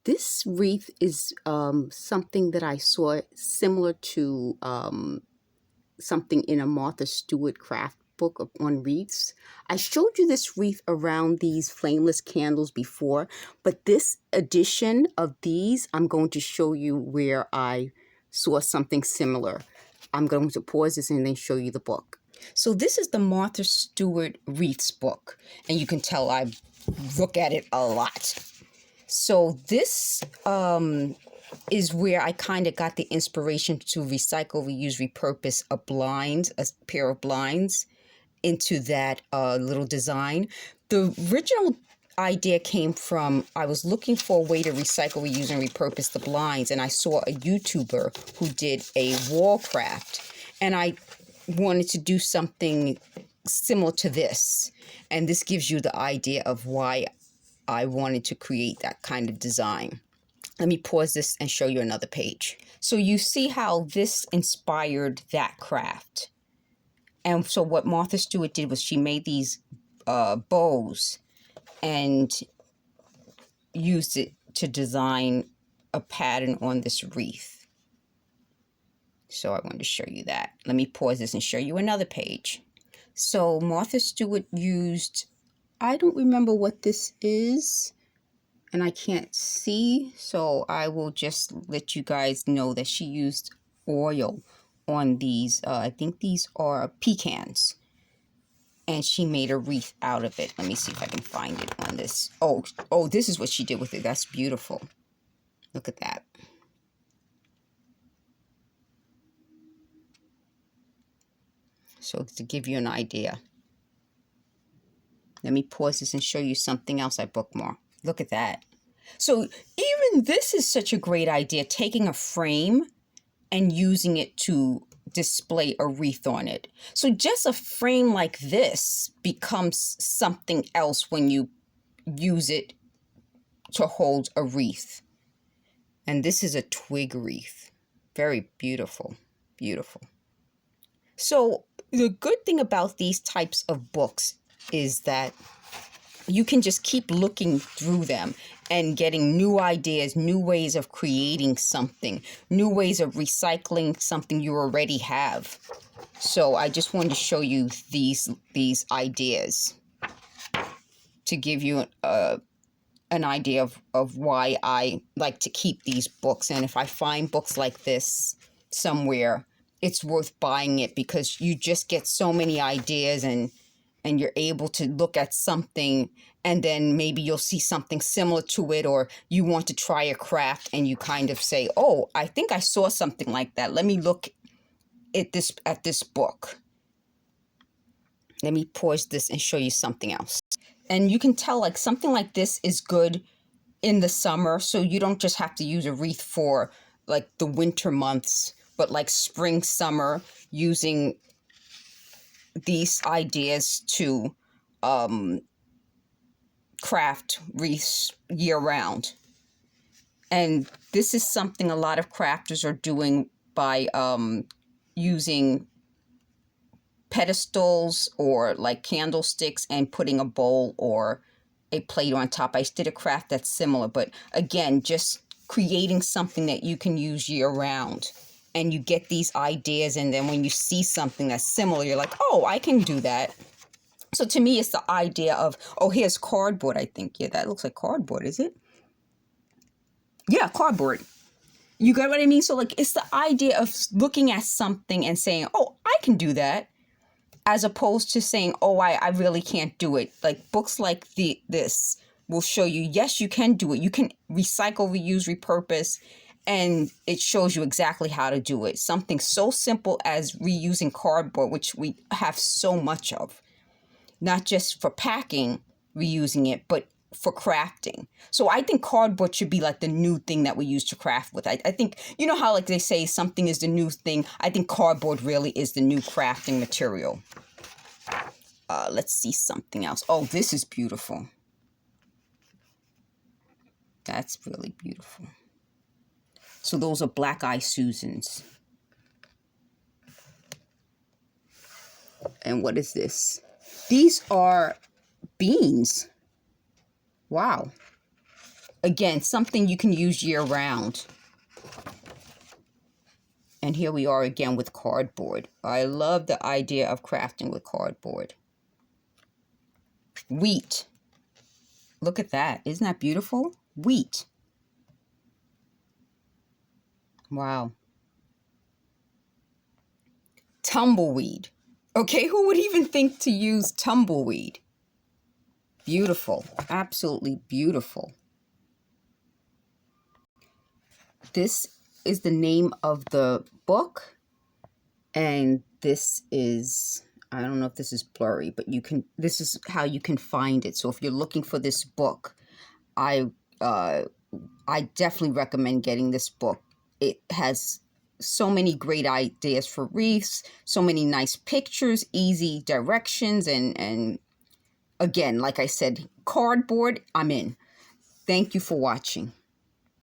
This wreath is something that I saw similar to something in a Martha Stewart craft book on wreaths. I showed you this wreath around these flameless candles before, but this edition of these, I'm going to show you where I saw something similar. I'm going to pause this and then show you the book. So this is the Martha Stewart Wreaths book, and you can tell I look at it a lot. So this is where I kind of got the inspiration to recycle, reuse, repurpose a pair of blinds into that little design. The original idea came from, I was looking for a way to recycle, reuse, and repurpose the blinds, and I saw a YouTuber who did a wall craft, and I wanted to do something similar to this. And this gives you the idea of why I wanted to create that kind of design. Let me pause this and show you another page. So you see how this inspired that craft. And so what Martha Stewart did was she made these bows and used it to design a pattern on this wreath. So I wanted to show you that. Let me pause this and show you another page. So Martha Stewart used, I don't remember what this is, and I can't see, so I will just let you guys know that she used oil on these. I think these are pecans, and she made a wreath out of it. Let me see if I can find it on this. Oh, this is what she did with it. That's beautiful. Look at that. So to give you an idea. Let me pause this and show you something else I bookmarked. Look at that. So even this is such a great idea, taking a frame and using it to display a wreath on it. So just a frame like this becomes something else when you use it to hold a wreath. And this is a twig wreath. Very beautiful, beautiful. So the good thing about these types of books is that you can just keep looking through them and getting new ideas, new ways of creating something, new ways of recycling something you already have. So I just wanted to show you these ideas to give you an idea of why I like to keep these books. And if I find books like this somewhere, it's worth buying it because you just get so many ideas and you're able to look at something and then maybe you'll see something similar to it, or you want to try a craft and you kind of say, oh, I think I saw something like that. Let me look at this book. Let me pause this and show you something else. And you can tell like something like this is good in the summer, so you don't just have to use a wreath for like the winter months, but like spring, summer, using these ideas to craft wreaths year-round. And this is something a lot of crafters are doing by using pedestals or like candlesticks and putting a bowl or a plate on top. I did a craft that's similar, but again, just creating something that you can use year-round. And you get these ideas, and then when you see something that's similar, you're like, oh, I can do that. So to me, it's the idea of, oh, here's cardboard, I think. Yeah, that looks like cardboard, is it? Yeah, cardboard. You get what I mean? So like, it's the idea of looking at something and saying, oh, I can do that, as opposed to saying, oh, I really can't do it. Like books like this will show you, yes, you can do it. You can recycle, reuse, repurpose, and it shows you exactly how to do it. Something so simple as reusing cardboard, which we have so much of. Not just for packing, reusing it, but for crafting. So I think cardboard should be like the new thing that we use to craft with. I think, you know how like they say something is the new thing? I think cardboard really is the new crafting material. Let's see something else. Oh, this is beautiful. That's really beautiful. So those are Black Eye Susans. And what is this? These are beans. Wow. Again, something you can use year round. And here we are again with cardboard. I love the idea of crafting with cardboard. Wheat. Look at that. Isn't that beautiful? Wheat. Wow. Tumbleweed. Okay, who would even think to use tumbleweed? Beautiful. Absolutely beautiful. This is the name of the book. And this is, I don't know if this is blurry, but this is how you can find it. So if you're looking for this book, I definitely recommend getting this book. It has so many great ideas for wreaths, so many nice pictures, easy directions, and again, like I said, cardboard, I'm in. Thank you for watching.